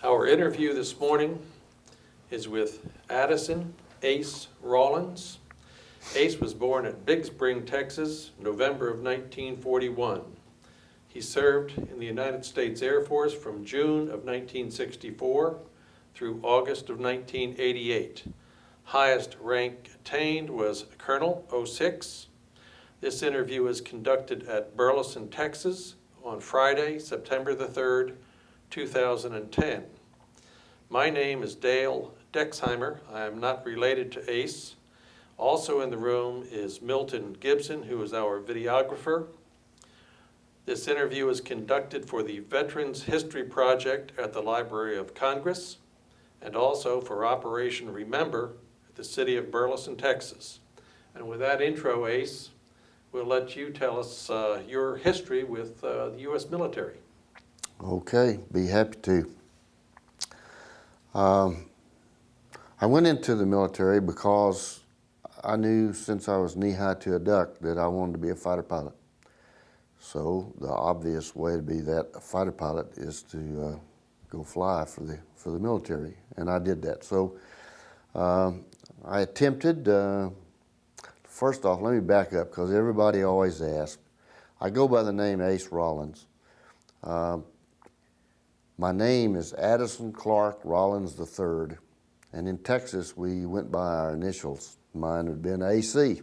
Our interview this morning is with Addison Ace Rawlins. Ace was born at Big Spring, Texas, November of 1941. He served in the United States Air Force from June of 1964 through August of 1988. Highest rank attained was Colonel 06. This interview is conducted at Burleson, Texas on Friday, September the 3rd, 2010. My name is Dale Dexheimer. I am not related to Ace. Also in the room is Milton Gibson, who is our videographer. This interview is conducted for the Veterans History Project at the Library of Congress and also for Operation Remember at the city of Burleson, Texas. And with that intro, Ace, we'll let you tell us your history with the U.S. military. Okay, be happy to. I went into the military because I knew since I was knee-high to a duck that I wanted to be a fighter pilot. So the obvious way to be a fighter pilot is to go fly for the military, and I did that. So I attempted. First off, let me back up because everybody always asks. I go by the name Ace Rawlins. My name is Addison Clark Rawlins III, and in Texas we went by our initials. Mine had been AC.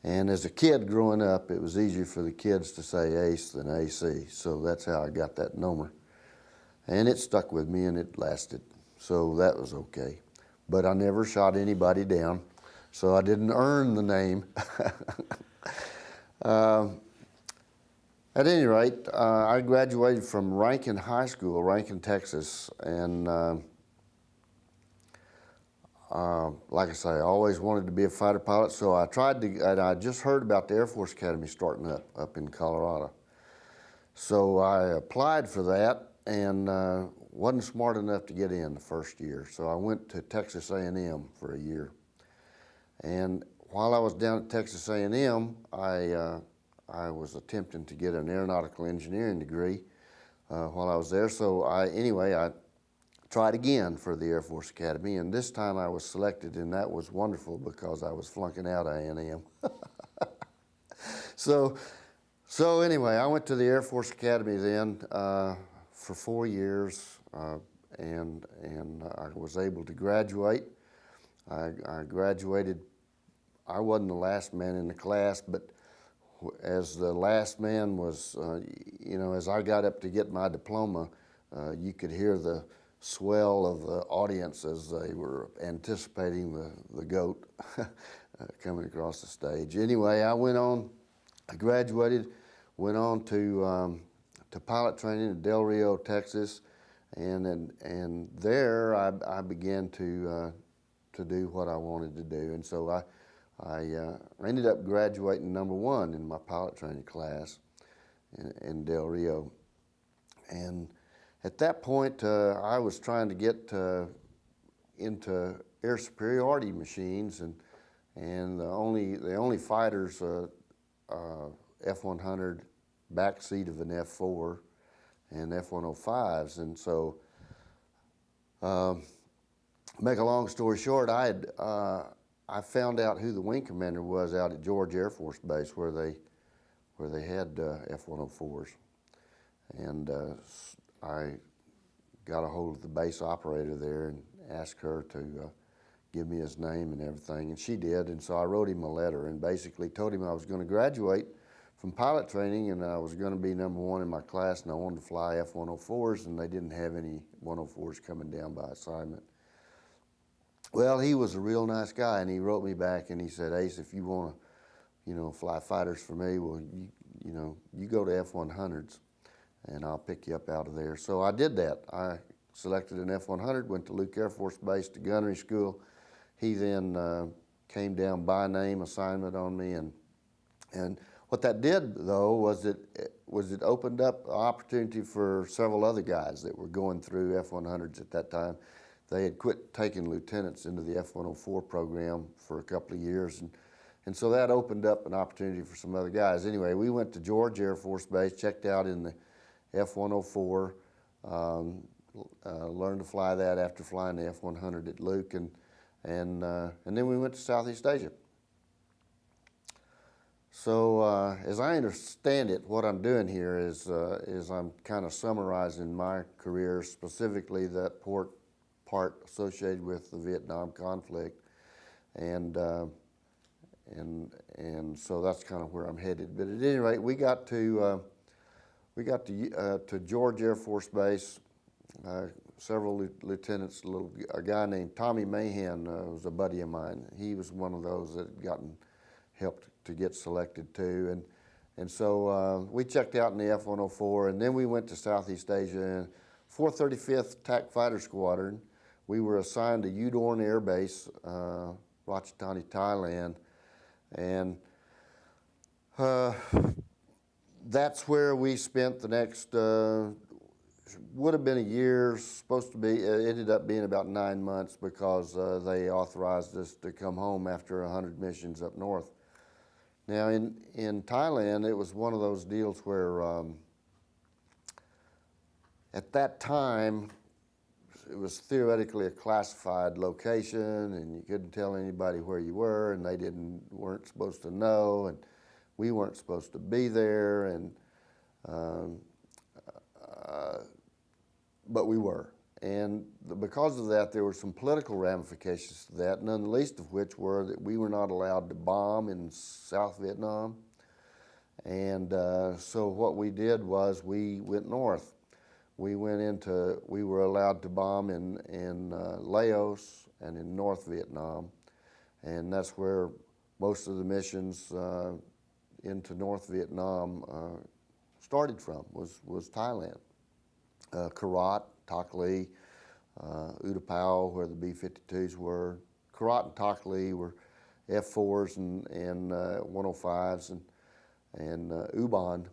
And as a kid growing up, it was easier for the kids to say Ace than AC, so that's how I got that number. And it stuck with me and it lasted, so that was okay. But I never shot anybody down, so I didn't earn the name. At any rate, I graduated from Rankin High School, Rankin, Texas, and like I say, I always wanted to be a fighter pilot, so I tried to, and I just heard about the Air Force Academy starting up in Colorado. So I applied for that and wasn't smart enough to get in the first year, so I went to Texas A&M for a year. And while I was down at Texas A&M, I was attempting to get an aeronautical engineering degree while I was there. So I tried again for the Air Force Academy, and this time I was selected, and that was wonderful because I was flunking out of A&M. So anyway, I went to the Air Force Academy then for 4 years, and I was able to graduate. I graduated. I wasn't the last man in the class, but as the last man was, as I got up to get my diploma, you could hear the swell of the audience as they were anticipating the goat coming across the stage. Anyway, I graduated, went on to pilot training in Del Rio, Texas, and there I began to do what I wanted to do, and so I ended up graduating number 1 in my pilot training class in Del Rio. And at that point, I was trying to get into air superiority machines, and the only fighters, F-100 backseat of an F-4 and F-105s, and so make a long story short, I found out who the wing commander was out at George Air Force Base where they had F-104s, and I got a hold of the base operator there and asked her to give me his name and everything, and she did. And so I wrote him a letter and basically told him I was going to graduate from pilot training and I was going to be number 1 in my class, and I wanted to fly F-104s, and they didn't have any 104s coming down by assignment. Well, he was a real nice guy, and he wrote me back and he said, Ace, if you want to, fly fighters for me, well, you go to F-100s, and I'll pick you up out of there. So I did that. I selected an F-100, went to Luke Air Force Base to gunnery school. He then came down by name assignment on me, and what that did though was it opened up an opportunity for several other guys that were going through F-100s at that time. They had quit taking lieutenants into the F-104 program for a couple of years, and so that opened up an opportunity for some other guys. Anyway, we went to George Air Force Base, checked out in the F-104, learned to fly that after flying the F-100 at Luke, and then we went to Southeast Asia. So as I understand it, what I'm doing here is I'm kind of summarizing my career, specifically that part associated with the Vietnam conflict, and so that's kind of where I'm headed. But at any rate, we got to George Air Force Base. Several lieutenants, a guy named Tommy Mahan was a buddy of mine. He was one of those that had helped to get selected too, and so we checked out in the F-104, and then we went to Southeast Asia. And 435th TAC Fighter Squadron, we were assigned to Udorn Air Base, Ratchathani, Thailand, and that's where we spent the next, would have been a year, supposed to be, it ended up being about 9 months because they authorized us to come home after 100 missions up north. Now in Thailand, it was one of those deals where at that time, it was theoretically a classified location, and you couldn't tell anybody where you were, and they weren't supposed to know, and we weren't supposed to be there, and but we were. And because of that, there were some political ramifications to that, none the least of which were that we were not allowed to bomb in South Vietnam. And so what we did was we went north. We were allowed to bomb in Laos and in North Vietnam. And that's where most of the missions into North Vietnam started from, was Thailand. Karat, Tak Le, Utapao, where the B-52s were. Karat and Tak Le were F-4s and 105s, and Ubon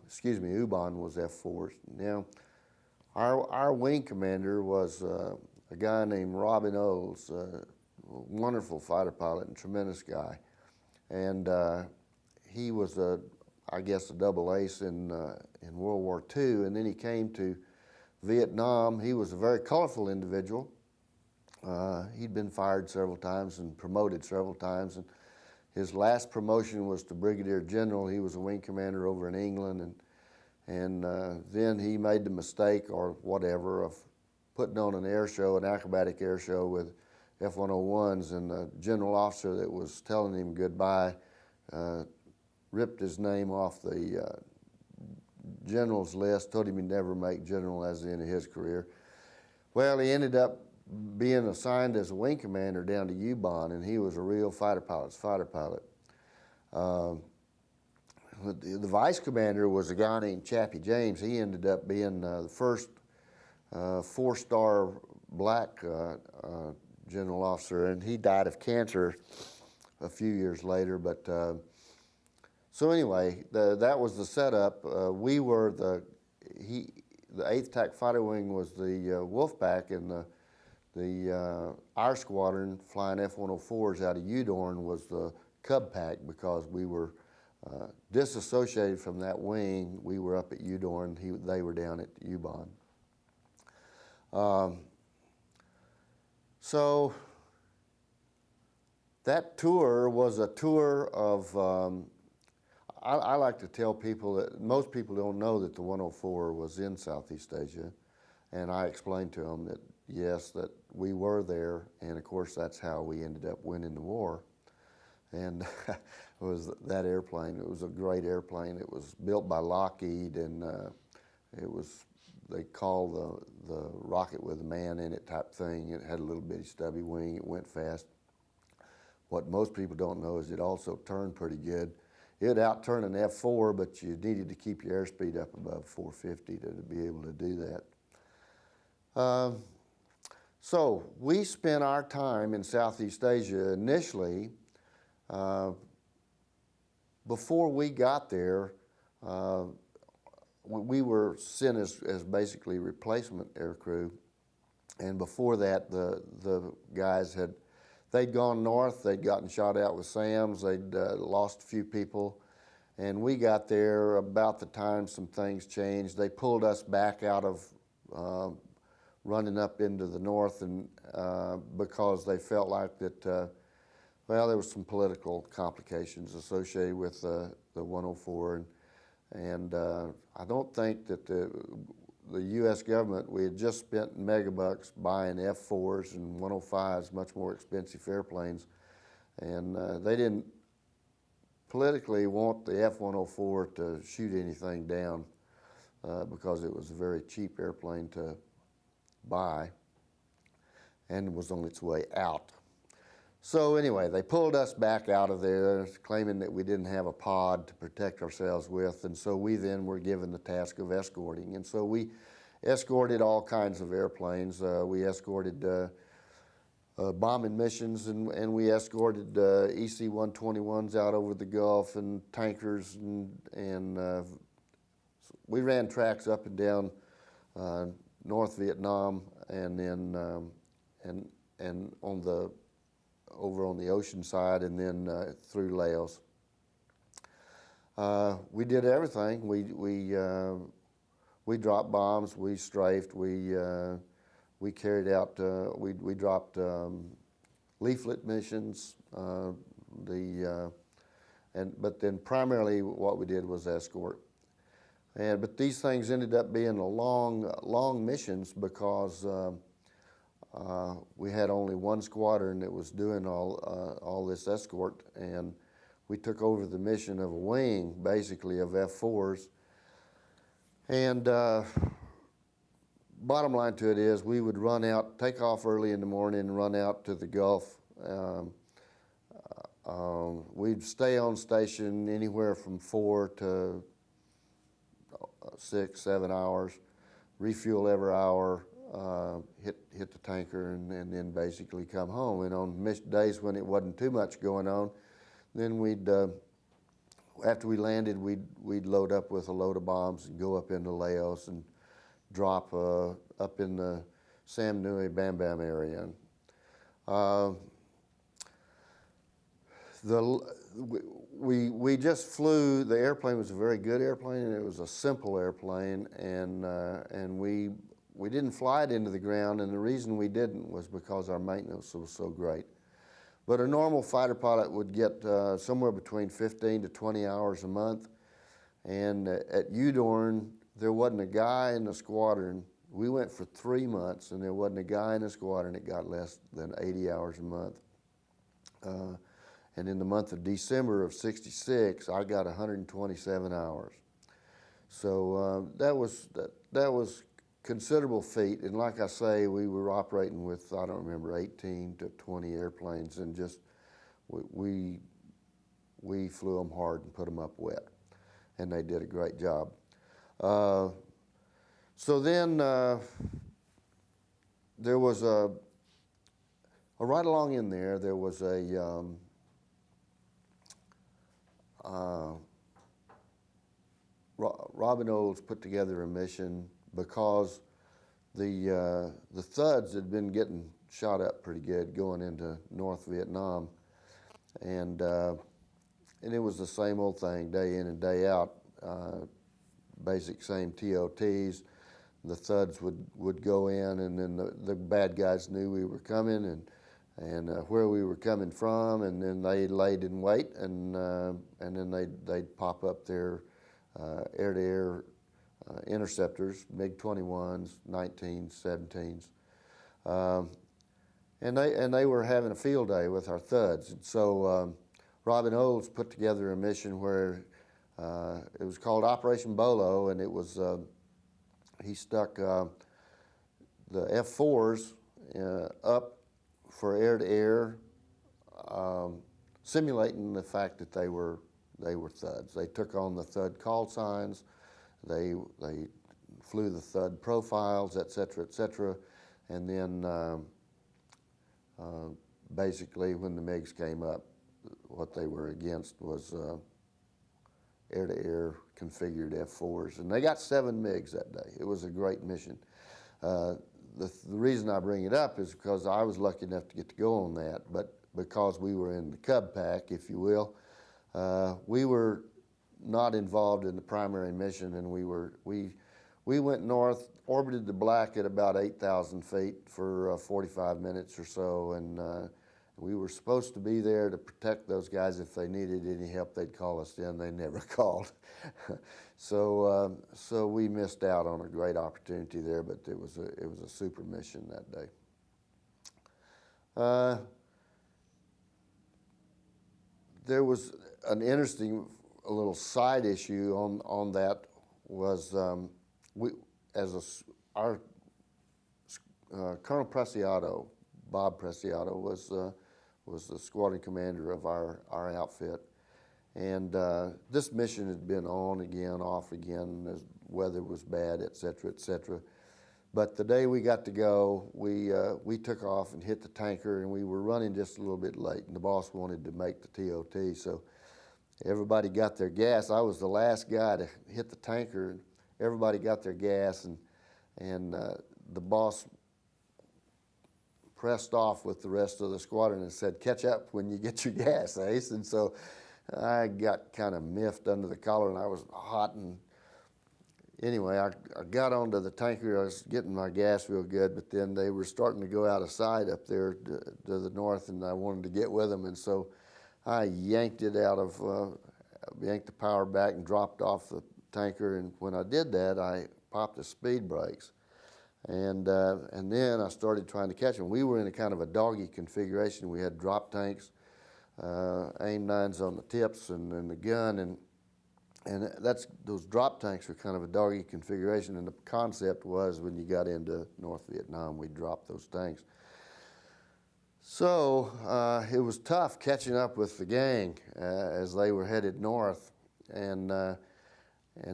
was F-4s. Now, our wing commander was a guy named Robin Oles, a wonderful fighter pilot and tremendous guy. And he was I guess a double ace in World War II, and then he came to Vietnam. He was a very colorful individual. He'd been fired several times and promoted several times, and his last promotion was to brigadier general. He was a wing commander over in England, and then he made the mistake, or whatever, of putting on an air show, an acrobatic air show with F-101s, and the general officer that was telling him goodbye ripped his name off the general's list, told him he'd never make general as the end of his career. Well, he ended up being assigned as a wing commander down to Ubon, and he was a real fighter pilot. The vice commander was a guy named Chappie James. He ended up being the first four-star black general officer, and he died of cancer a few years later. But so anyway, that was the setup. We were the 8th TAC Fighter Wing was the Wolfpack, and our squadron flying F-104s out of Udorn was the Cub Pack, because we were disassociated from that wing. We were up at Udorn, they were down at Ubon. So that tour was a tour of, I like to tell people that most people don't know that the 104 was in Southeast Asia, and I explained to them that yes, that we were there, and of course that's how we ended up winning the war. And it was that airplane. It was a great airplane. It was built by Lockheed, and they call the rocket with a man in it type thing. It had a little bitty stubby wing. It went fast. What most people don't know is it also turned pretty good. It'd outturn an F-4, but you needed to keep your airspeed up above 450 to be able to do that. So we spent our time in Southeast Asia initially. Before we got there, we were sent as basically replacement aircrew, and before that, the guys they'd gone north, they'd gotten shot out with SAMs, they'd lost a few people, and we got there about the time some things changed. They pulled us back out of running up into the north, and because they felt like that, well, there was some political complications associated with the 104, and I don't think that the U.S. government, we had just spent megabucks buying F-4s and 105s, much more expensive airplanes, and they didn't politically want the F-104 to shoot anything down because it was a very cheap airplane to buy and was on its way out. So anyway, they pulled us back out of there, claiming that we didn't have a pod to protect ourselves with, and so we then were given the task of escorting. And so we escorted all kinds of airplanes. We escorted bombing missions, and we escorted EC-121s out over the Gulf, and tankers, and we ran tracks up and down North Vietnam, and then and on the over on the ocean side, and then through Laos. We did everything. We dropped bombs. We strafed. We carried out. We dropped leaflet missions. But then primarily what we did was escort. But these things ended up being long missions because we had only one squadron that was doing all this escort, and we took over the mission of a wing, basically, of F-4s. And bottom line to it is, we would run out, take off early in the morning, and run out to the Gulf. We'd stay on station anywhere from 4 to 6, 7 hours, refuel every hour, hit the tanker, and then basically come home. And on days when it wasn't too much going on, then we'd, after we landed, we'd load up with a load of bombs and go up into Laos and drop up in the Sam Nui Bam Bam area. We just flew. The airplane was a very good airplane, and it was a simple airplane, and we didn't fly it into the ground, and the reason we didn't was because our maintenance was so great. But a normal fighter pilot would get somewhere between 15 to 20 hours a month, and at UDORN, there wasn't a guy in the squadron. We went for 3 months, and there wasn't a guy in the squadron that got less than 80 hours a month. And in the month of December of '66, I got 127 hours. So that was considerable feat. And like I say, we were operating with, I don't remember, 18 to 20 airplanes, and just we flew them hard and put them up wet, and they did a great job. So then there was right along in there was a Robin Olds put together a mission because the thuds had been getting shot up pretty good going into North Vietnam, and it was the same old thing day in and day out, basic same TOTs. The thuds would go in, and then the bad guys knew we were coming, and where we were coming from, and then they laid in wait, and then they'd pop up their air-to-air interceptors, MiG-21s, 19s, 17s, and they were having a field day with our thuds. And so Robin Olds put together a mission where it was called Operation Bolo, and it was he stuck the F-4s up for air-to-air, simulating the fact that they were thuds. They took on the thud call signs, they flew the thud profiles, et cetera, and then basically when the MiGs came up, what they were against was air-to-air configured F-4s, and they got 7 MiGs that day. It was a great mission. The reason I bring it up is because I was lucky enough to get to go on that, but because we were in the Cub Pack, if you will, we were not involved in the primary mission, and we we went north, orbited the black at about 8,000 feet for 45 minutes or so, and we were supposed to be there to protect those guys. If they needed any help, they'd call us in. They never called. So we missed out on a great opportunity there, but it was a super mission that day. There was an interesting little side issue on that was our Colonel Preciado, Bob Preciado, was the squadron commander of our outfit, and this mission had been on again, off again. The weather was bad, et cetera, et cetera. But the day we got to go, we took off and hit the tanker, and we were running just a little bit late, and the boss wanted to make the TOT, so everybody got their gas. I was the last guy to hit the tanker. Everybody got their gas, and the boss pressed off with the rest of the squadron and said, "Catch up when you get your gas, Ace." And so I got kind of miffed under the collar, and I was hot. And anyway, I got onto the tanker. I was getting my gas real good, but then they were starting to go out of sight up there to the north, and I wanted to get with them. And so I yanked it yanked the power back and dropped off the tanker. And when I did that, I popped the speed brakes. And then I started trying to catch them. We were in a kind of a doggy configuration. We had drop tanks, aim nines on the tips, and the gun, and those drop tanks were kind of a doggy configuration. And the concept was when you got into North Vietnam, we'd drop those tanks. So it was tough catching up with the gang as they were headed north, and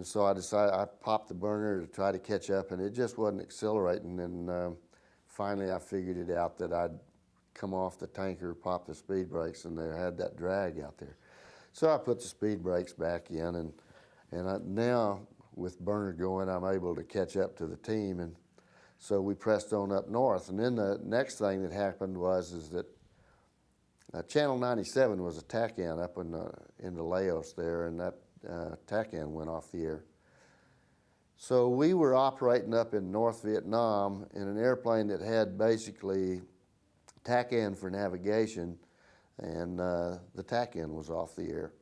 so I decided I popped the burner to try to catch up, and it just wasn't accelerating. And finally, I figured it out that I'd come off the tanker, pop the speed brakes, and they had that drag out there. So I put the speed brakes back in, and now with burner going, I'm able to catch up to the team, and so we pressed on up north. And then the next thing that happened is that Channel 97 was a TACAN up in the Laos there, and that TACAN went off the air. So we were operating up in North Vietnam in an airplane that had basically TACAN for navigation, and the TACAN was off the air.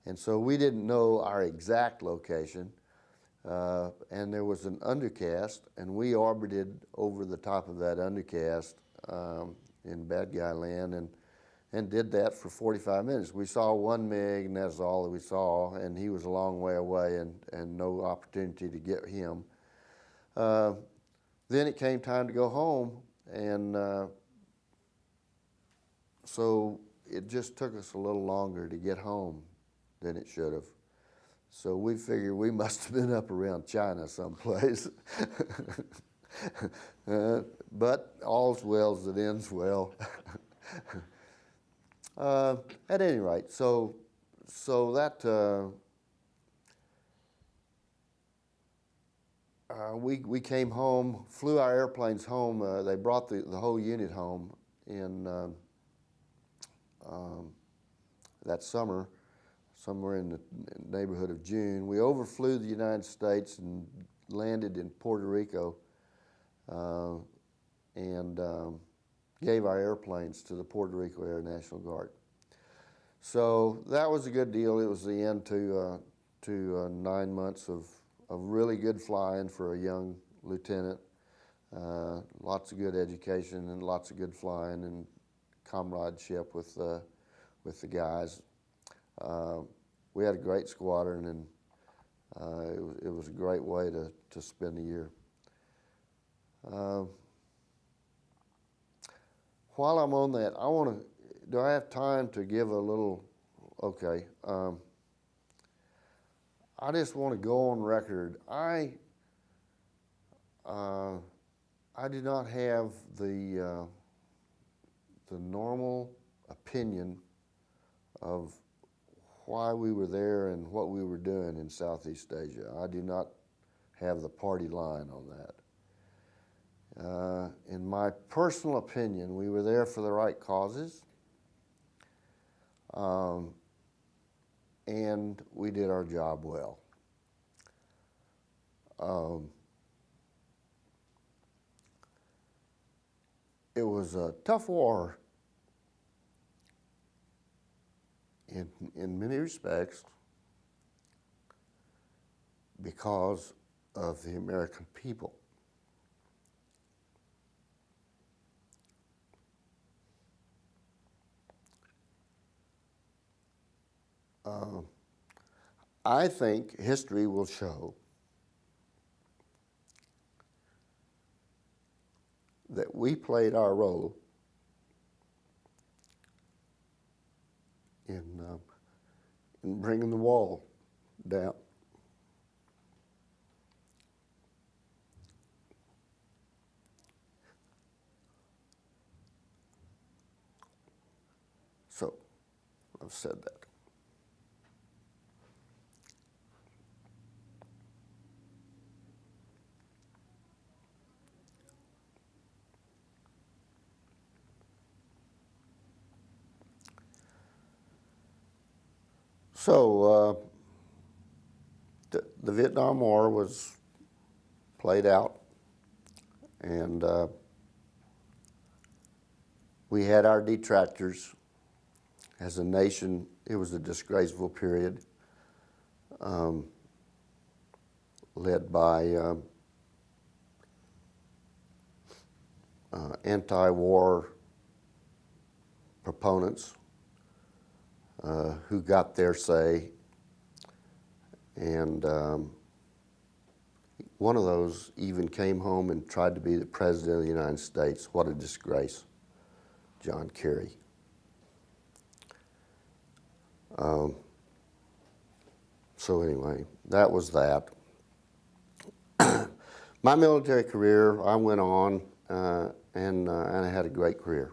And so we didn't know our exact location, and there was an undercast, and we orbited over the top of that undercast in bad guy land, and did that for 45 minutes. We saw one MiG, and that's all that we saw, and he was a long way away, and no opportunity to get him. Then it came time to go home, and so it just took us a little longer to get home than it should have. So we figured we must have been up around China someplace. But all's well that ends well. At any rate, so that we came home, flew our airplanes home. They brought the whole unit home in that summer, somewhere in the neighborhood of June. We overflew the United States and landed in Puerto Rico, and gave our airplanes to the Puerto Rico Air National Guard. So that was a good deal. It was the end to 9 months of really good flying for a young lieutenant. Lots of good education and lots of good flying and comradeship with the guys. We had a great squadron, and it was a great way to spend the year. While I'm on that, do I have time to give a little, okay. I just want to go on record. I do not have the normal opinion of why we were there and what we were doing in Southeast Asia. I do not have the party line on that. In my personal opinion, we were there for the right causes, and we did our job well. was a tough war in many respects because of the American people. I think history will show that we played our role in bringing the wall down. So, I've said that. So, the Vietnam War was played out, and we had our detractors. As a nation, it was a disgraceful period, led by anti-war proponents who got their say, and one of those even came home and tried to be the President of the United States. What a disgrace, John Kerry. So anyway, that was that. My military career, I went on and I had a great career.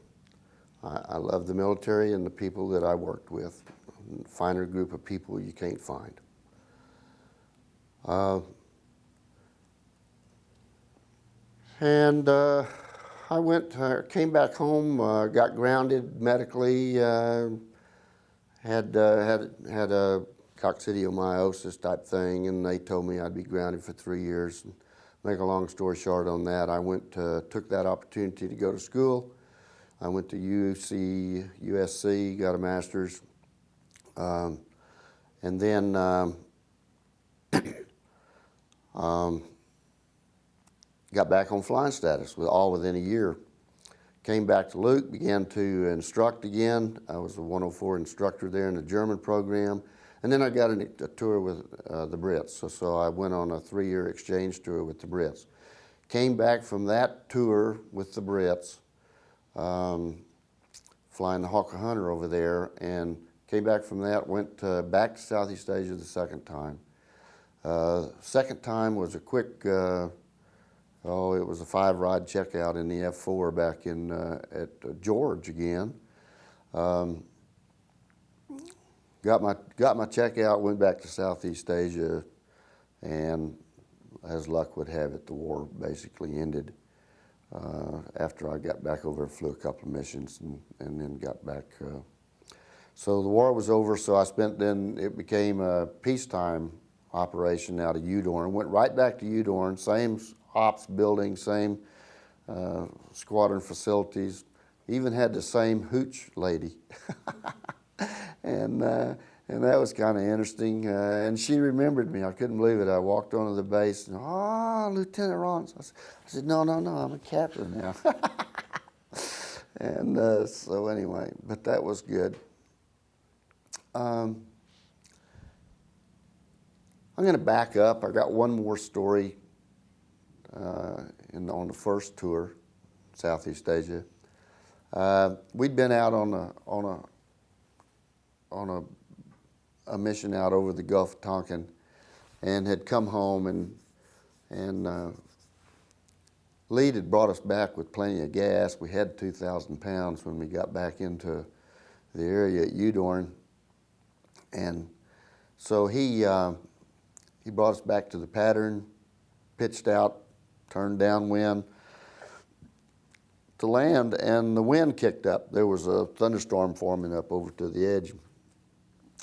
I love the military and the people that I worked with. A finer group of people you can't find. I came back home, got grounded medically, had a coccidiomyosis type thing, and they told me I'd be grounded for 3 years. Make a long story short on that, I took that opportunity to go to school. I went to USC, got a master's, and then got back on flying status all within a year. Came back to Luke, began to instruct again. I was a 104 instructor there in the German program. And then I got a tour with the Brits. So I went on a 3-year exchange tour with the Brits. Came back from that tour with the Brits, flying the Hawker Hunter over there, and came back from that, went back to Southeast Asia the second time. Second time was a quick, it was a 5-ride checkout in the F4 back in at George again. Got my checkout, went back to Southeast Asia, and as luck would have it, the war basically ended after I got back over and flew a couple of missions and then got back. So the war was over, so it became a peacetime operation out of Udorn. Went right back to Udorn, same ops building, same squadron facilities, even had the same hooch lady. And that was kind of interesting. And she remembered me. I couldn't believe it. I walked onto the base and, Lieutenant Rawlins. I said, no, I'm a captain now. And so anyway, but that was good. I'm going to back up. I got one more story on the first tour, Southeast Asia. We'd been out on a mission out over the Gulf of Tonkin, and had come home, and Lee had brought us back with plenty of gas. We had 2,000 pounds when we got back into the area at Udorn, and so he brought us back to the pattern, pitched out, turned downwind to land, and the wind kicked up. There was a thunderstorm forming up over to the edge.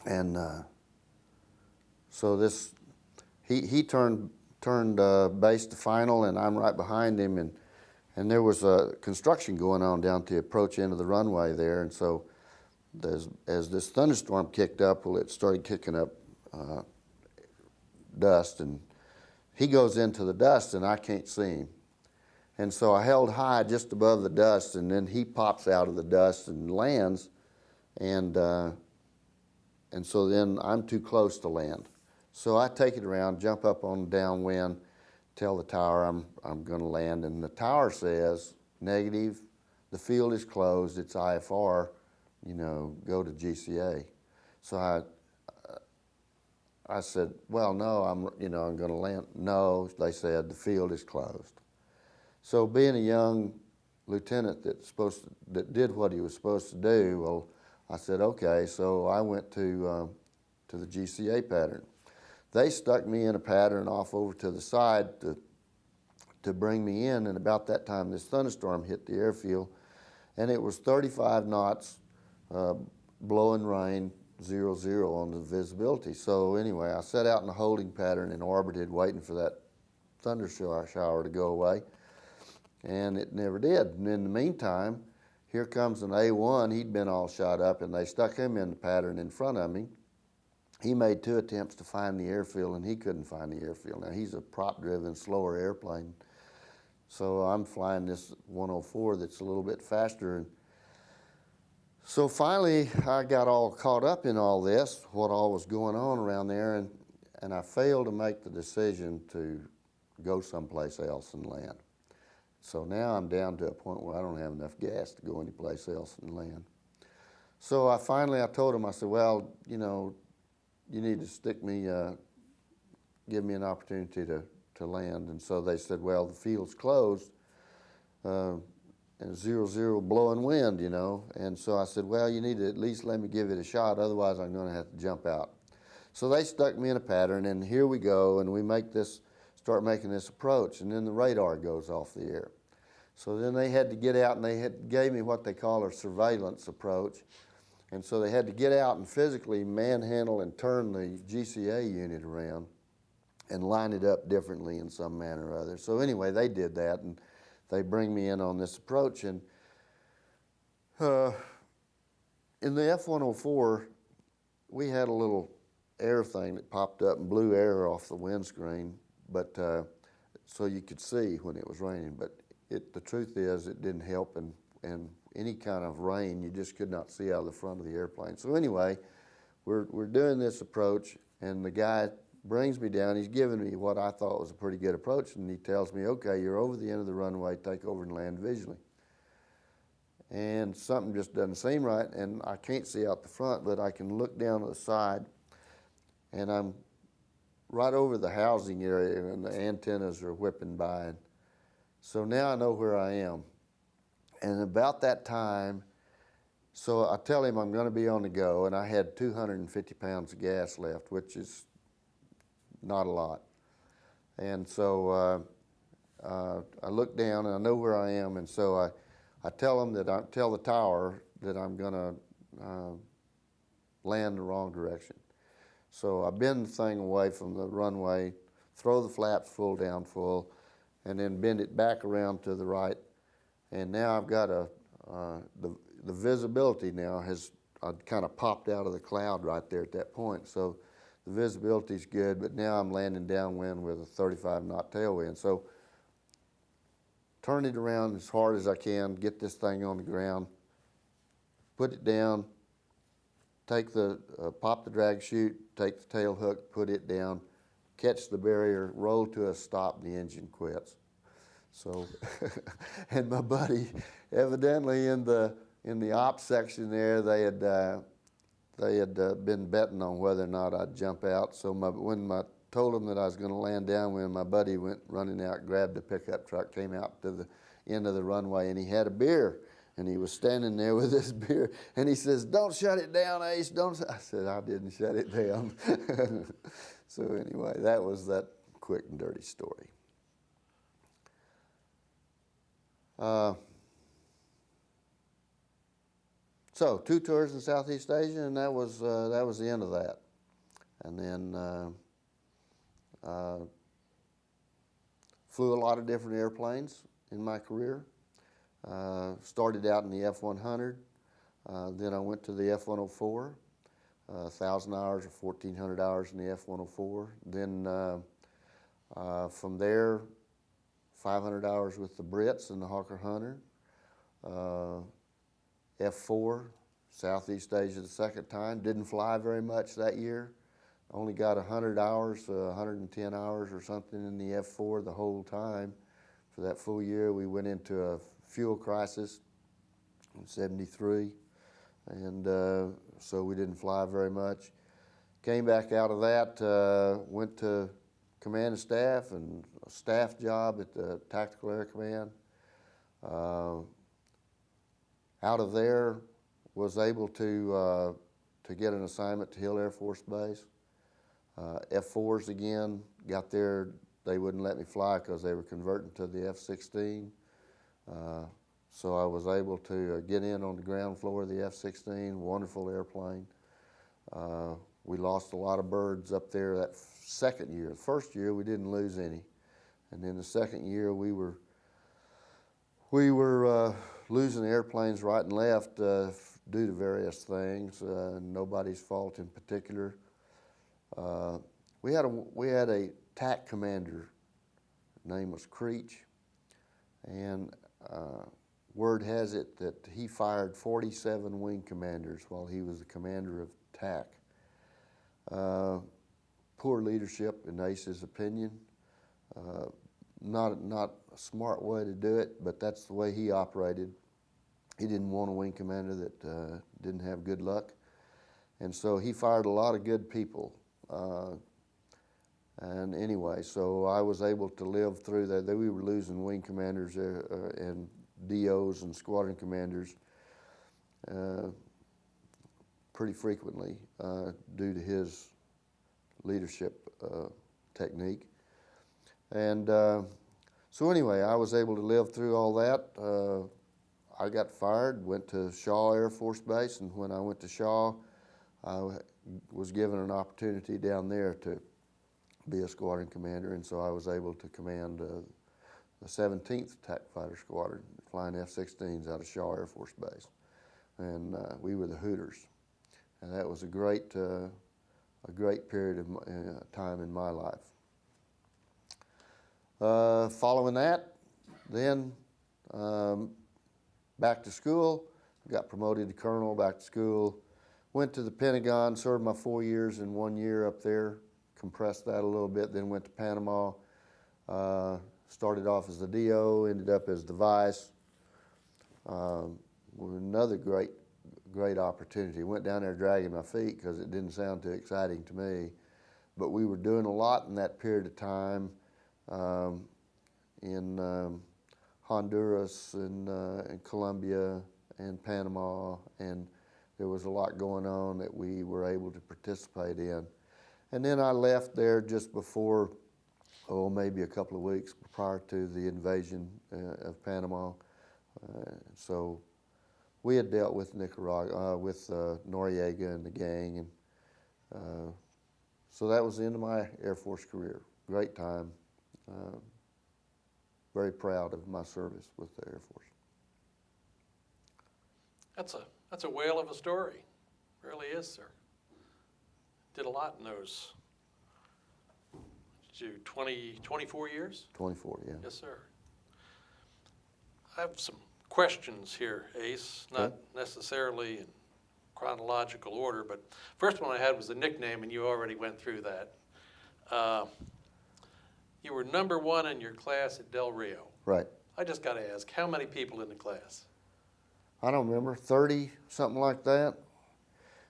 And so he turned base to final, and I'm right behind him, And there was construction going on down at the approach end of the runway there, and so as this thunderstorm kicked up, well, it started kicking up dust, and he goes into the dust, and I can't see him. And so I held high just above the dust, and then he pops out of the dust and lands, and so then I'm too close to land. So I take it around, jump up on the downwind, tell the tower I'm going to land, and the tower says, negative, the field is closed, it's IFR, you know, go to GCA. So I said, well, no, I'm going to land. No, they said, the field is closed. So being a young lieutenant that did what he was supposed to do, well, I said, okay, so I went to the GCA pattern. They stuck me in a pattern off over to the side to bring me in, and about that time this thunderstorm hit the airfield, and it was 35 knots, blowing rain, 0-0 on the visibility. So anyway, I set out in a holding pattern and orbited, waiting for that thunder shower to go away, and it never did. And in the meantime, here comes an A1. He'd been all shot up, and they stuck him in the pattern in front of me. He made 2 attempts to find the airfield, and he couldn't find the airfield. Now, he's a prop-driven, slower airplane. So I'm flying this 104 that's a little bit faster. And so finally, I got all caught up in all this, what all was going on around there, and I failed to make the decision to go someplace else and land. So now I'm down to a point where I don't have enough gas to go anyplace else and land. So I told him, I said, well, you know, you need to give me an opportunity to land. And so they said, well, the field's closed, and 0-0 blowing wind, you know. And so I said, well, you need to at least let me give it a shot, otherwise I'm going to have to jump out. So they stuck me in a pattern, and here we go, and we start making this approach, and then the radar goes off the air. So then they had to get out, and they gave me what they call a surveillance approach. And so they had to get out and physically manhandle and turn the GCA unit around and line it up differently in some manner or other. So anyway, they did that, and they bring me in on this approach. And in the F-104, we had a little air thing that popped up and blew air off the windscreen, but so you could see when it was raining. But the truth is, it didn't help, and any kind of rain, you just could not see out of the front of the airplane. So anyway, we're doing this approach, and the guy brings me down. He's giving me what I thought was a pretty good approach, and he tells me, okay, you're over the end of the runway, take over and land visually. And something just doesn't seem right, and I can't see out the front, but I can look down to the side, and I'm right over the housing area, and the antennas are whipping by. And so now I know where I am. And about that time, so I tell him I'm going to be on the go, and I had 250 pounds of gas left, which is not a lot. And so I look down, and I know where I am, and so I tell him tell the tower that I'm going to land the wrong direction. So I bend the thing away from the runway, throw the flaps full down full, and then bend it back around to the right. And now I've got the visibility now has kind of popped out of the cloud right there at that point. So the visibility's good, but now I'm landing downwind with a 35-knot tailwind. So turn it around as hard as I can, get this thing on the ground, put it down, pop the drag chute, take the tail hook, put it down, catch the barrier, roll to a stop, and the engine quits. So, and my buddy, evidently in the ops section there, they had been betting on whether or not I'd jump out. So when I told them that I was going to land downwind, my buddy went running out, grabbed a pickup truck, came out to the end of the runway, and he had a beer. And he was standing there with this beer, and he says, "Don't shut it down, Ace, don't." I said, "I didn't shut it down." So anyway, that was that quick and dirty story. So 2 tours in Southeast Asia, and that was the end of that. And then flew a lot of different airplanes in my career. Started out in the F-100, then I went to the F-104, 1,000 hours or 1,400 hours in the F-104. Then from there, 500 hours with the Brits and the Hawker Hunter. F-4, Southeast Asia the second time. Didn't fly very much that year. Only got 100 hours, 110 hours or something in the F-4 the whole time. For that full year, we went into a fuel crisis in '73, and so we didn't fly very much. Came back out of that, went to command and staff, and a staff job at the Tactical Air Command. Out of there, was able to get an assignment to Hill Air Force Base. F-4s again, got there, they wouldn't let me fly because they were converting to the F-16. So I was able to get in on the ground floor of the F-16, wonderful airplane. We lost a lot of birds up there that second year. The first year we didn't lose any. And then the second year we were losing airplanes right and left due to various things, nobody's fault in particular. We had a TAC commander, his name was Creech, and word has it that he fired 47 wing commanders while he was the commander of TAC. Poor leadership in Ace's opinion. Not a smart way to do it, but that's the way he operated. He didn't want a wing commander that didn't have good luck. And so he fired a lot of good people. And anyway, so I was able to live through that. We were losing wing commanders and DOs and squadron commanders pretty frequently due to his leadership technique. And so anyway, I was able to live through all that. I got fired, went to Shaw Air Force Base, and when I went to Shaw, I was given an opportunity down there to be a squadron commander, and so I was able to command the 17th Attack Fighter Squadron, flying F-16s out of Shaw Air Force Base. And we were the Hooters. And that was a great period of time in my life. Following that, then back to school, got promoted to colonel, back to school, went to the Pentagon, served my 4 years in 1 year up there, compressed that a little bit, then went to Panama, started off as the DO, ended up as the vice. Another great opportunity. Went down there dragging my feet because it didn't sound too exciting to me, but we were doing a lot in that period of time in Honduras and Colombia and Panama, and there was a lot going on that we were able to participate in. And then I left there just before, maybe a couple of weeks prior to the invasion of Panama. So we had dealt with Nicaragua, with Noriega and the gang, and so that was the end of my Air Force career. Great time. Very proud of my service with the Air Force. That's a whale of a story. It really is, sir. Did a lot in those, 24 years? 24, yeah. Yes, sir. I have some questions here, Ace, not necessarily in chronological order, but first one I had was the nickname, and you already went through that. You were number one in your class at Del Rio. Right. I just got to ask, how many people in the class? I don't remember, 30, something like that.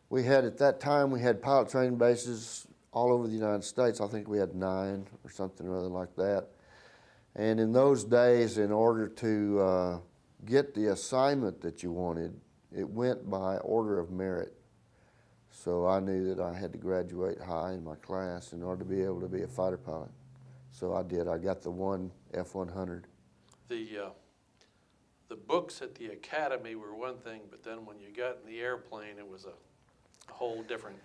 We had, at that time, we had pilot training bases all over the United States. I think we had 9 or something or other like that. And in those days, in order to get the assignment that you wanted, it went by order of merit. So I knew that I had to graduate high in my class in order to be able to be a fighter pilot. So I did. I got the one F-100. The books at the academy were one thing, but then when you got in the airplane, it was a whole different.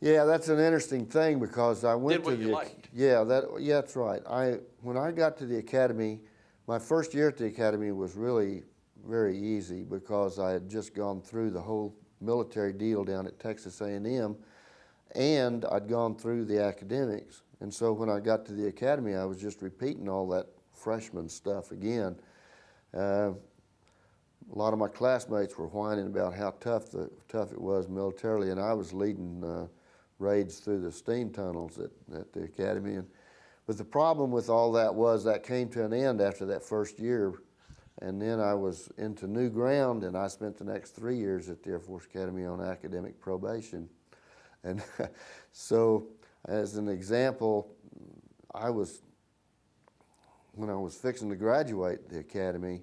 Yeah, that's an interesting thing because I went Did what to you liked. Yeah, that's right. When I got to the academy, My first year at the academy was really very easy because I had just gone through the whole military deal down at Texas A&M, and I'd gone through the academics. And so when I got to the academy, I was just repeating all that freshman stuff again. A lot of my classmates were whining about how tough it was militarily, and I was leading raids through the steam tunnels at the academy. But the problem with all that was that came to an end after that first year, and then I was into new ground, and I spent the next 3 years at the Air Force Academy on academic probation. And so, as an example, when I was fixing to graduate the academy,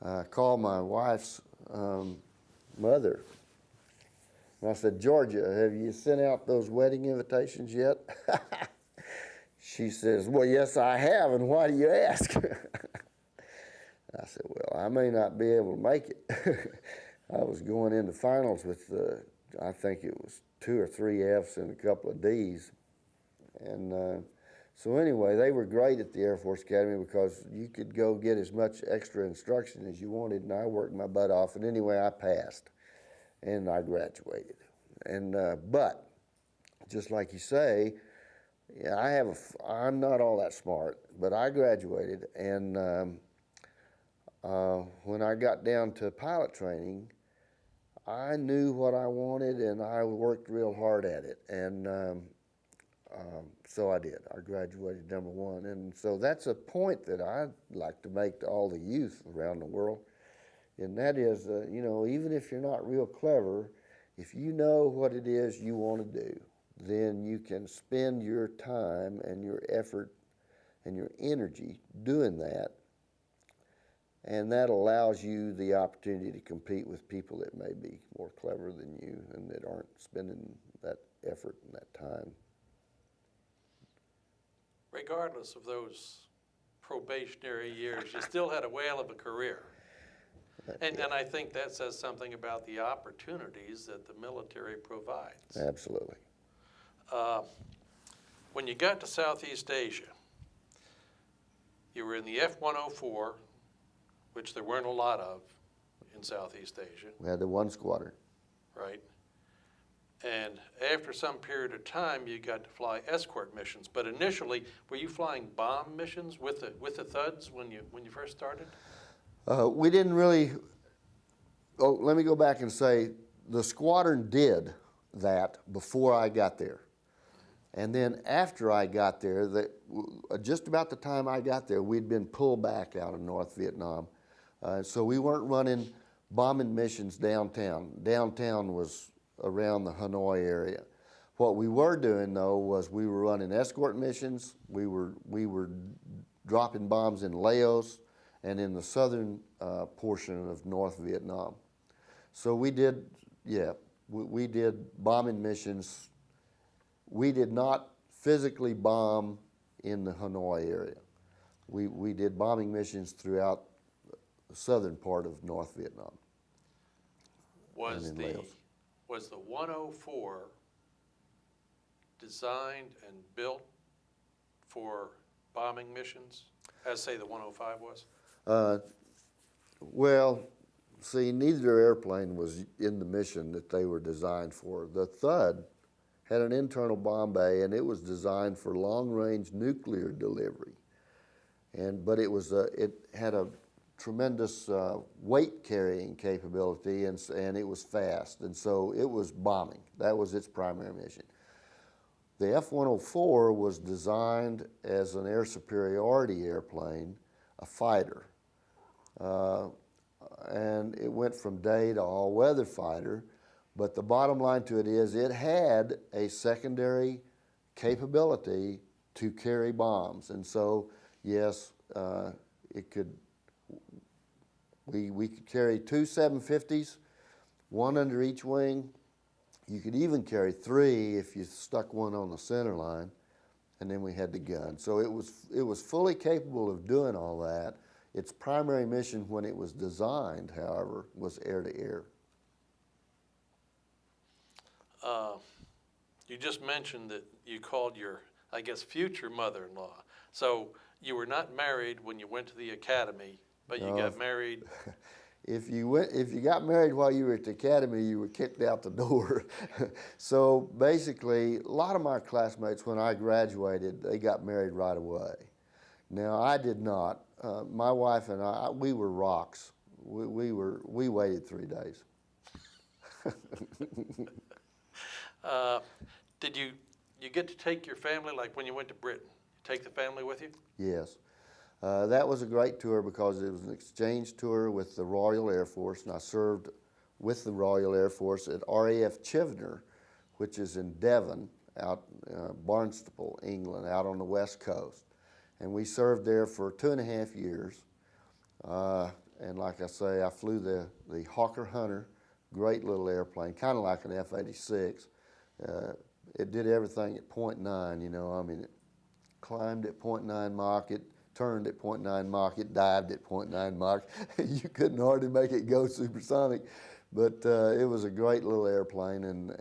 I called my wife's mother, and I said, "Georgia, have you sent out those wedding invitations yet?" She says, "Well, yes, I have, and why do you ask?" I said, "Well, I may not be able to make it." I was going into finals with, I think it was 2 or 3 Fs and a couple of Ds. And so anyway, they were great at the Air Force Academy because you could go get as much extra instruction as you wanted, and I worked my butt off, and anyway, I passed, and I graduated. And but, just like you say, yeah, I'm not all that smart, but I graduated, and when I got down to pilot training, I knew what I wanted, and I worked real hard at it, and so I did. I graduated #1, and so that's a point that I'd like to make to all the youth around the world, and that is, you know, even if you're not real clever, if you know what it is you want to do, then you can spend your time and your effort and your energy doing that, and that allows you the opportunity to compete with people that may be more clever than you and that aren't spending that effort and that time. Regardless of those probationary years, you still had a whale of a career. And I think that says something about the opportunities that the military provides. Absolutely. When you got to Southeast Asia, you were in the F-104, which there weren't a lot of in Southeast Asia, We had the 1 squadron. right? And after some period of time, you got to fly escort missions. But initially, were you flying bomb missions with the thuds when you first started? We didn't really, oh, let me go back and say the squadron did that before I got there. And then after I got there, just about the time I got there, we'd been pulled back out of North Vietnam. So we weren't running bombing missions downtown. Downtown was around the Hanoi area. What we were doing, though, was we were running escort missions. We were dropping bombs in Laos and in the southern portion of North Vietnam. So we did, yeah, we did bombing missions. We did not physically bomb in the Hanoi area. We did bombing missions throughout the southern part of North Vietnam. Was the 104 designed and built for bombing missions, as say the 105 was? Well, see, neither airplane was in the mission that they were designed for. The Thud had an internal bomb bay, and it was designed for long-range nuclear delivery. But it had a tremendous weight carrying capability, and it was fast, and so it was bombing. That was its primary mission. The F-104 was designed as an air superiority airplane, a fighter, and it went from day to all-weather fighter. But the bottom line to it is it had a secondary capability to carry bombs, and so yes, it could. We could carry 2 750s, 1 under each wing. You could even carry 3 if you stuck one on the center line, and then we had the gun. So it was fully capable of doing all that. Its primary mission when it was designed, however, was air-to-air. You just mentioned that you called your, I guess, future mother-in-law. So You were not married when you went to the academy, but you No. got married. If you got married while you were at the academy, you were kicked out the door. So basically, a lot of my classmates, when I graduated, they got married right away. Now I did not. My wife and I, we were rocks. We waited 3 days. Did you get to take your family, like when you went to Britain? You take the family with you? Yes. That was a great tour because it was an exchange tour with the Royal Air Force, and I served with the Royal Air Force at RAF Chivener, which is in Devon, out Barnstaple, England, out on the west coast. And we served there for 2.5 years. And like I say, I flew the Hawker Hunter, great little airplane, kind of like an F-86. It did everything at 0.9, you know. I mean, it climbed at 0.9 Mach, it turned at 0.9 Mach, it dived at 0.9 Mach. You couldn't hardly make it go supersonic, but it was a great little airplane, and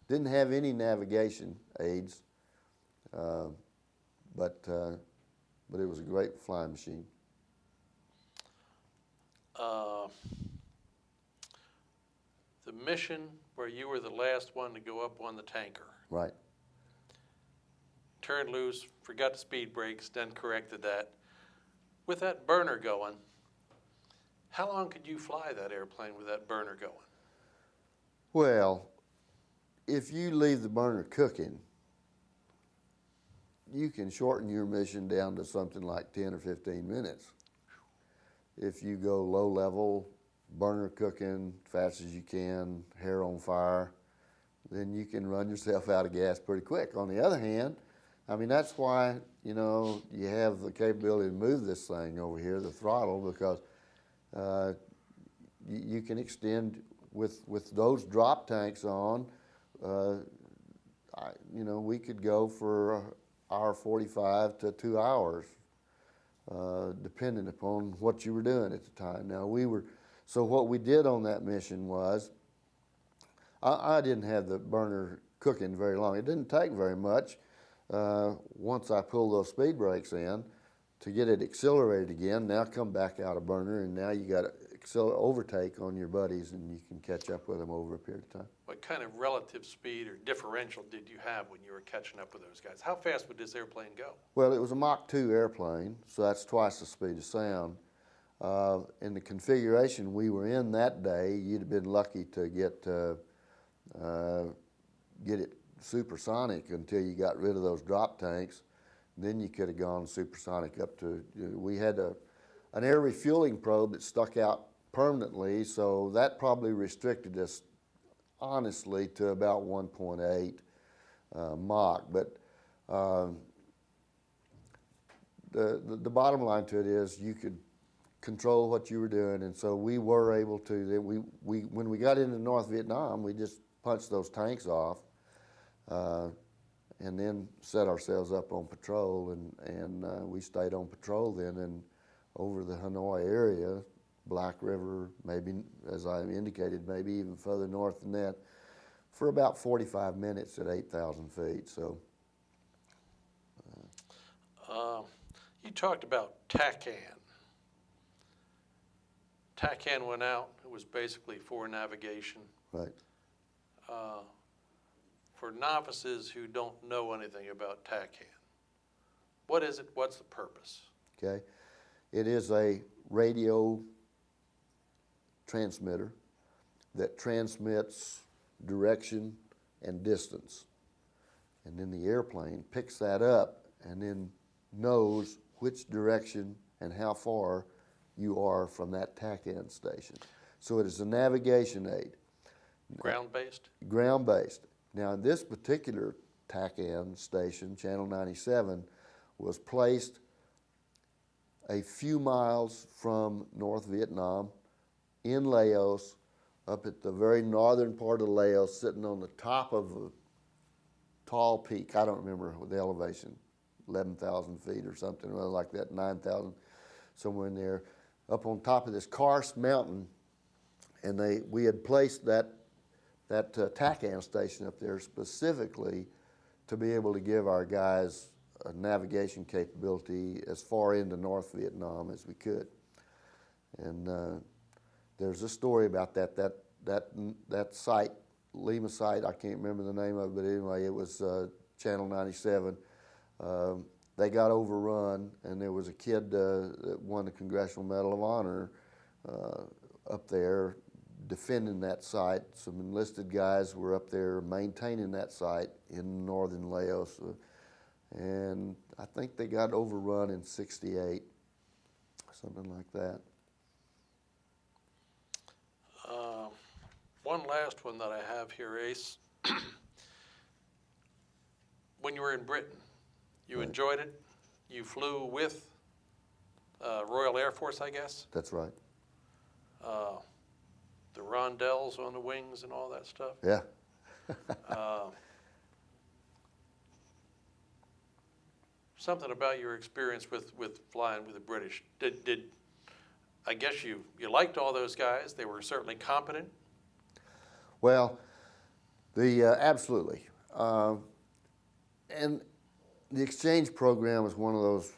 didn't have any navigation aids, but it was a great flying machine. The mission where you were the last one to go up on the tanker. Right. Turned loose, forgot the speed brakes, then corrected that. With that burner going, how long could you fly that airplane with that burner going? Well, if you leave the burner cooking, you can shorten your mission down to something like 10 or 15 minutes. If you go low level, burner cooking, fast as you can, hair on fire, then you can run yourself out of gas pretty quick. On the other hand, I mean, that's why, you know, you have the capability to move this thing over here, the throttle, because you can extend with those drop tanks on. You know, we could go for hour 45 to 2 hours, depending upon what you were doing at the time. Now so what we did on that mission was, I didn't have the burner cooking very long. It didn't take very much. Once I pulled those speed brakes in to get it accelerated again, now come back out of burner, and now you got to overtake on your buddies, and you can catch up with them over a period of time. What kind of relative speed or differential did you have when you were catching up with those guys? How fast would this airplane go? Well, it was a Mach 2 airplane, so that's twice the speed of sound. In the configuration we were in that day, you'd have been lucky to get it supersonic until you got rid of those drop tanks. Then you could have gone supersonic up to, we had an air refueling probe that stuck out permanently, so that probably restricted us, honestly, to about 1.8 Mach. But the bottom line to it is you could control what you were doing, and so we were able to. Then when we got into North Vietnam, we just punched those tanks off, and then set ourselves up on patrol, and we stayed on patrol then, and over the Hanoi area, Black River, maybe, as I indicated, maybe even further north than that, for about 45 minutes at 8,000 feet. So. You talked about TACAN. TACAN went out. It was basically for navigation. Right. For novices who don't know anything about TACAN, what is it? What's the purpose? Okay. It is a radio transmitter that transmits direction and distance. And then the airplane picks that up and then knows which direction and how far you are from that TACAN station. So it is a navigation aid. Ground-based? Ground-based. Now, this particular TACAN station, Channel 97, was placed a few miles from North Vietnam in Laos, up at the very northern part of Laos, sitting on the top of a tall peak. I don't remember the elevation, 11,000 feet or something like that, 9,000, somewhere in there, up on top of this karst mountain. And we had placed that TACAN station up there specifically to be able to give our guys a navigation capability as far into North Vietnam as we could. And there's a story about that site, Lima site. I can't remember the name of it, but anyway, it was Channel 97. They got overrun, and there was a kid that won the Congressional Medal of Honor up there defending that site. Some enlisted guys were up there maintaining that site in northern Laos, and I think they got overrun in '68, something like that. One last one that I have here, Ace. When you were in Britain, you Right. enjoyed it. You flew with Royal Air Force, I guess. That's right. The rondelles on the wings and all that stuff. Yeah. Something about your experience with flying with the British. Did I guess you liked all those guys? They were certainly competent. Well, absolutely. And the exchange program is one of those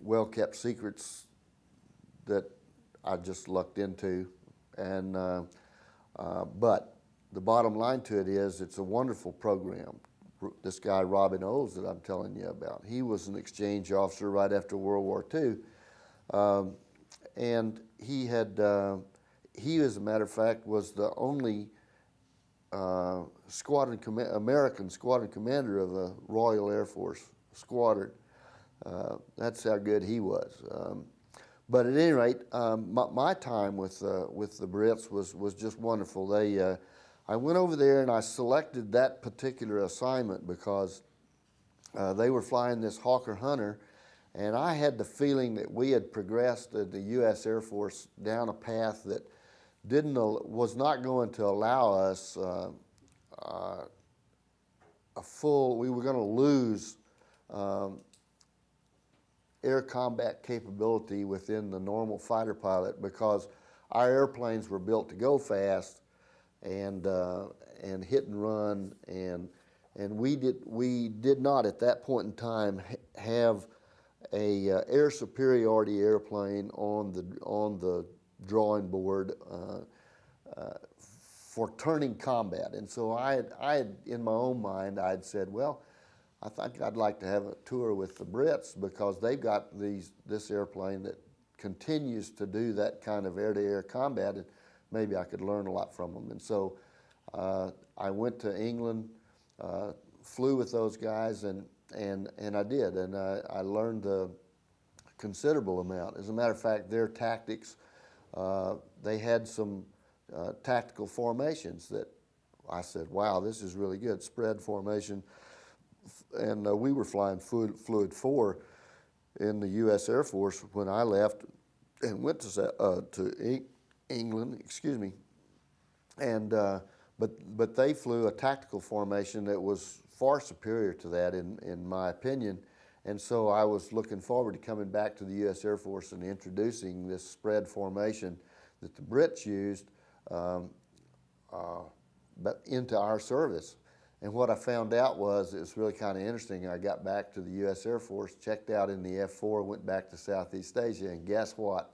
well-kept secrets that I just lucked into. And but the bottom line to it is, it's a wonderful program. This guy Robin Olds that I'm telling you about, he was an exchange officer right after World War II, and he, as a matter of fact, was the only American squadron commander of a Royal Air Force squadron. That's how good he was. But at any rate, my time with the Brits was just wonderful. I went over there and I selected that particular assignment because they were flying this Hawker Hunter, and I had the feeling that we had progressed in the U.S. Air Force down a path that was not going to allow us we were going to lose air combat capability within the normal fighter pilot, because our airplanes were built to go fast and hit and run, and we did not at that point in time have a air superiority airplane on the drawing board for turning combat. And so I had in my own mind, I'd said, well, I think I'd like to have a tour with the Brits, because they've got this airplane that continues to do that kind of air-to-air combat, and maybe I could learn a lot from them. And so I went to England, flew with those guys, and I did, and I learned a considerable amount. As a matter of fact, their tactics, they had some tactical formations that I said, wow, this is really good, spread formation. And we were flying Fluid 4 in the U.S. Air Force when I left and went to England, excuse me. And but they flew a tactical formation that was far superior to that, in my opinion. And so I was looking forward to coming back to the U.S. Air Force and introducing this spread formation that the Brits used but into our service. And what I found out was, it was really kind of interesting. I got back to the U.S. Air Force, checked out in the F-4, went back to Southeast Asia, and guess what?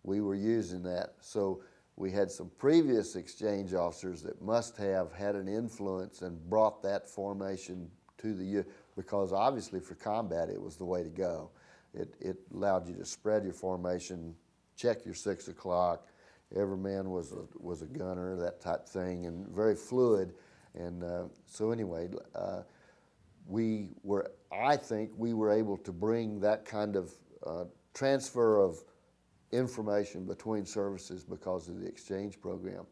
We were using that. So we had some previous exchange officers that must have had an influence and brought that formation to the U.S., because obviously for combat it was the way to go. It allowed you to spread your formation, check your 6 o'clock. Every man was a gunner, that type thing, and very fluid. And so anyway, I think we were able to bring that kind of transfer of information between services because of the exchange program.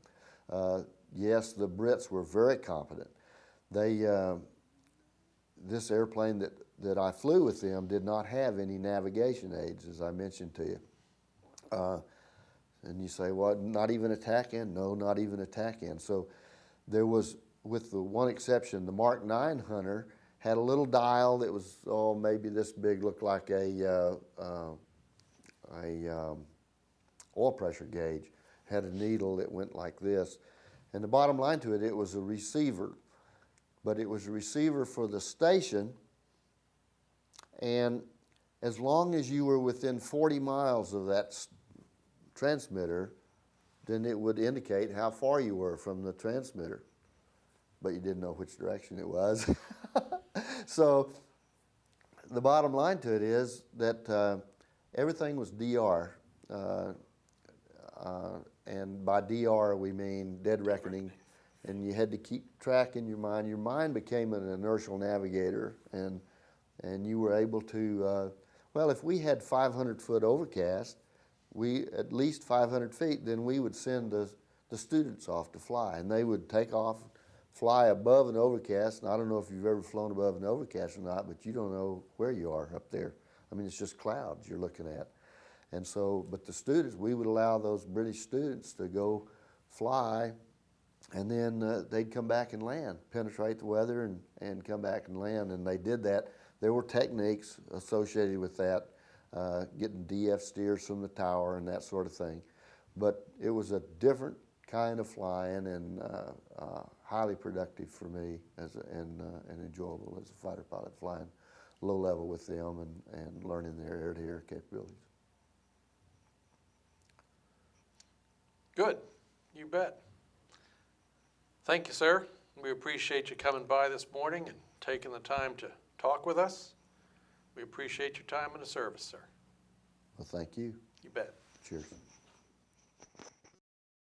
Yes, the Brits were very competent. This airplane that I flew with them did not have any navigation aids, as I mentioned to you. And you say, well, not even a TAC-in? No, not even a TAC-in. So there was, with the one exception, the Mark 9 Hunter had a little dial that was, maybe this big, looked like a oil pressure gauge, had a needle that went like this. And the bottom line to it, it was a receiver. But it was a receiver for the station And as long as you were within 40 miles of that transmitter, then it would indicate how far you were from the transmitter, but you didn't know which direction it was. So the bottom line to it is that everything was DR, and by DR we mean dead reckoning, and you had to keep track in your mind. Your mind became an inertial navigator, and you were able to, well, if we had 500-foot overcast, at least 500 feet, then we would send the students off to fly, and they would take off, fly above an overcast. And I don't know if you've ever flown above an overcast or not, but you don't know where you are up there. I mean, it's just clouds you're looking at. And so, but the students, we would allow those British students to go fly, and then they'd come back and land, penetrate the weather and come back and land, and they did that. There were techniques associated with that, getting DF steers from the tower and that sort of thing. But it was a different kind of flying, and highly productive for me and enjoyable as a fighter pilot, flying low level with them and learning their air-to-air capabilities. Good, you bet. Thank you, sir. We appreciate you coming by this morning and taking the time to talk with us. We appreciate your time in the service, sir. Well, thank you. You bet. Cheers.